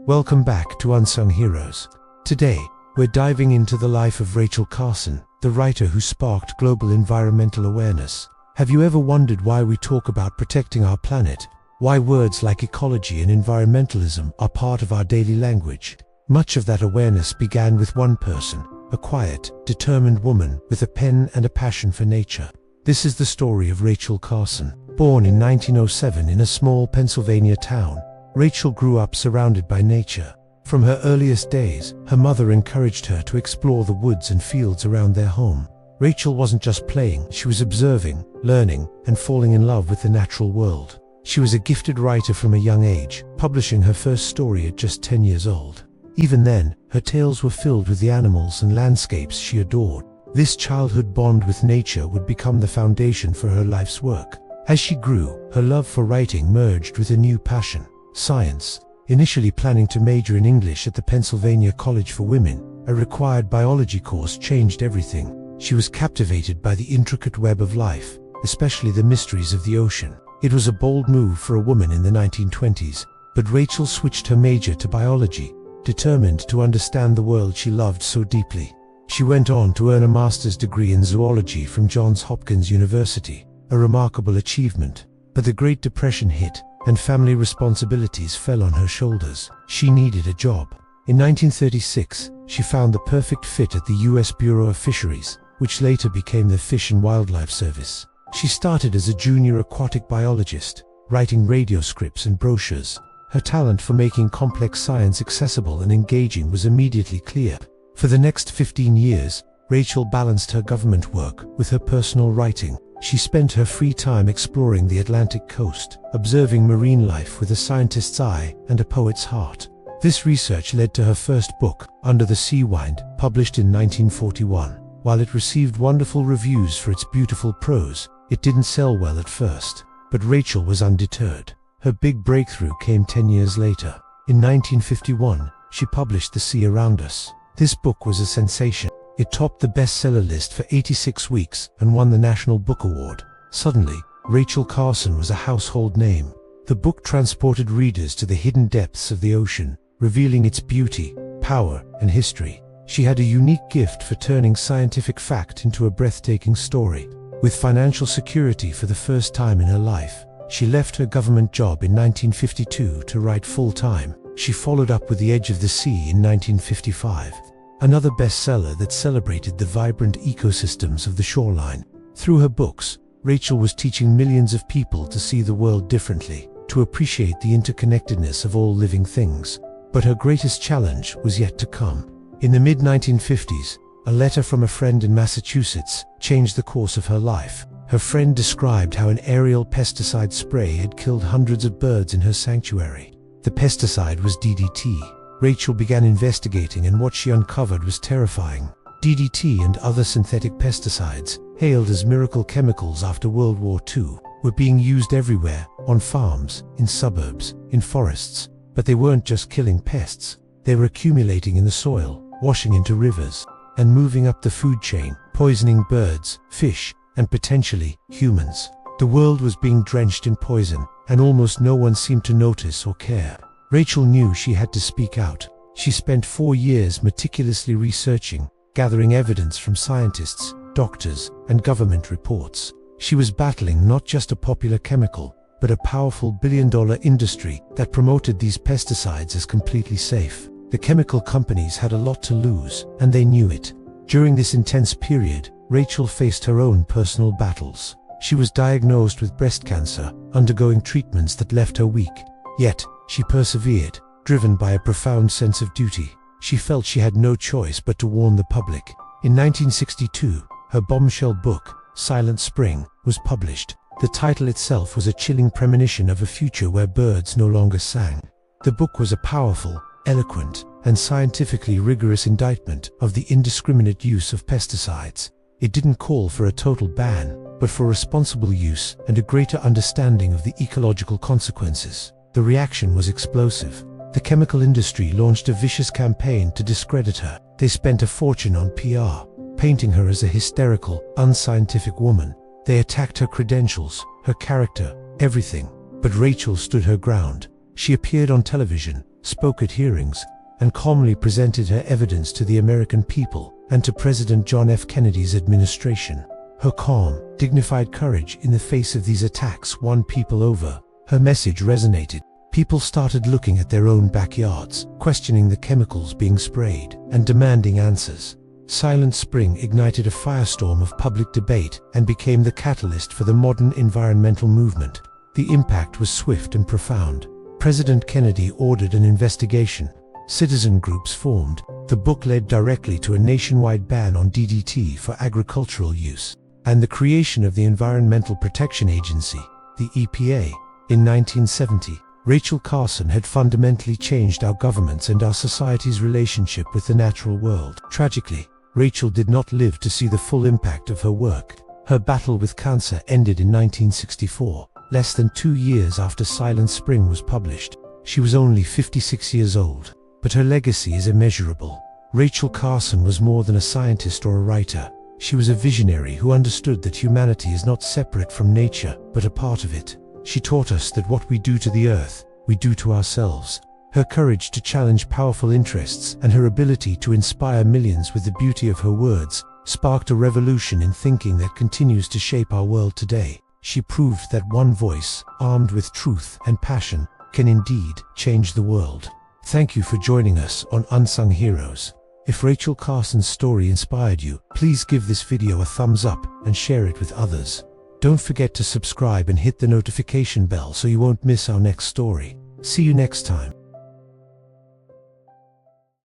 Welcome back to Unsung Heroes. Today, we're diving into the life of Rachel Carson, the writer who sparked global environmental awareness. Have you ever wondered why we talk about protecting our planet? Why words like ecology and environmentalism are part of our daily language? Much of that awareness began with one person, a quiet, determined woman with a pen and a passion for nature. This is the story of Rachel Carson. Born in 1907 in a small Pennsylvania town, Rachel grew up surrounded by nature. From her earliest days, her mother encouraged her to explore the woods and fields around their home. Rachel wasn't just playing, she was observing, learning, and falling in love with the natural world. She was a gifted writer from a young age, publishing her first story at just 10 years old. Even then, her tales were filled with the animals and landscapes she adored. This childhood bond with nature would become the foundation for her life's work. As she grew, her love for writing merged with a new passion, science. Initially planning to major in English at the Pennsylvania College for Women, a required biology course changed everything. She was captivated by the intricate web of life, especially the mysteries of the ocean. It was a bold move for a woman in the 1920s, but Rachel switched her major to biology, determined to understand the world she loved so deeply. She went on to earn a master's degree in zoology from Johns Hopkins University, a remarkable achievement. But the Great Depression hit, and family responsibilities fell on her shoulders. She needed a job. In 1936, she found the perfect fit at the U.S. Bureau of Fisheries, which later became the Fish and Wildlife Service. She started as a junior aquatic biologist, writing radio scripts and brochures. Her talent for making complex science accessible and engaging was immediately clear. For the next 15 years, Rachel balanced her government work with her personal writing. She spent her free time exploring the Atlantic coast, observing marine life with a scientist's eye and a poet's heart. This research led to her first book, Under the Sea Wind, published in 1941. While it received wonderful reviews for its beautiful prose, it didn't sell well at first. But Rachel was undeterred. Her big breakthrough came 10 years later. In 1951, she published The Sea Around Us. This book was a sensation. It topped the bestseller list for 86 weeks and won the National Book Award. Suddenly, Rachel Carson was a household name. The book transported readers to the hidden depths of the ocean, revealing its beauty, power, and history. She had a unique gift for turning scientific fact into a breathtaking story. With financial security for the first time in her life, she left her government job in 1952 to write full-time. She followed up with The Edge of the Sea in 1955, another bestseller that celebrated the vibrant ecosystems of the shoreline. Through her books, Rachel was teaching millions of people to see the world differently, to appreciate the interconnectedness of all living things. But her greatest challenge was yet to come. In the mid-1950s, a letter from a friend in Massachusetts changed the course of her life. Her friend described how an aerial pesticide spray had killed hundreds of birds in her sanctuary. The pesticide was DDT. Rachel began investigating, and what she uncovered was terrifying. DDT and other synthetic pesticides, hailed as miracle chemicals after World War II, were being used everywhere, on farms, in suburbs, in forests. But they weren't just killing pests. They were accumulating in the soil, washing into rivers, and moving up the food chain, poisoning birds, fish, and potentially humans. The world was being drenched in poison, and almost no one seemed to notice or care. Rachel knew she had to speak out. She spent 4 years meticulously researching, gathering evidence from scientists, doctors, and government reports. She was battling not just a popular chemical, but a powerful billion-dollar industry that promoted these pesticides as completely safe. The chemical companies had a lot to lose, and they knew it. During this intense period, Rachel faced her own personal battles. She was diagnosed with breast cancer, undergoing treatments that left her weak. Yet, she persevered, driven by a profound sense of duty. She felt she had no choice but to warn the public. In 1962, her bombshell book, Silent Spring, was published. The title itself was a chilling premonition of a future where birds no longer sang. The book was a powerful, eloquent, and scientifically rigorous indictment of the indiscriminate use of pesticides. It didn't call for a total ban, but for responsible use and a greater understanding of the ecological consequences. The reaction was explosive. The chemical industry launched a vicious campaign to discredit her. They spent a fortune on PR, painting her as a hysterical, unscientific woman. They attacked her credentials, her character, everything. But Rachel stood her ground. She appeared on television, spoke at hearings, and calmly presented her evidence to the American people and to President John F. Kennedy's administration. Her calm, dignified courage in the face of these attacks won people over. Her message resonated. People started looking at their own backyards, questioning the chemicals being sprayed, and demanding answers. Silent Spring ignited a firestorm of public debate and became the catalyst for the modern environmental movement. The impact was swift and profound. President Kennedy ordered an investigation. Citizen groups formed. The book led directly to a nationwide ban on DDT for agricultural use, and the creation of the Environmental Protection Agency, the EPA. In 1970, Rachel Carson had fundamentally changed our government's and our society's relationship with the natural world. Tragically, Rachel did not live to see the full impact of her work. Her battle with cancer ended in 1964, less than 2 years after Silent Spring was published. She was only 56 years old, but her legacy is immeasurable. Rachel Carson was more than a scientist or a writer. She was a visionary who understood that humanity is not separate from nature, but a part of it. She taught us that what we do to the earth, we do to ourselves. Her courage to challenge powerful interests and her ability to inspire millions with the beauty of her words sparked a revolution in thinking that continues to shape our world today. She proved that one voice, armed with truth and passion, can indeed change the world. Thank you for joining us on Unsung Heroes. If Rachel Carson's story inspired you, please give this video a thumbs up and share it with others. Don't forget to subscribe and hit the notification bell so you won't miss our next story. See you next time.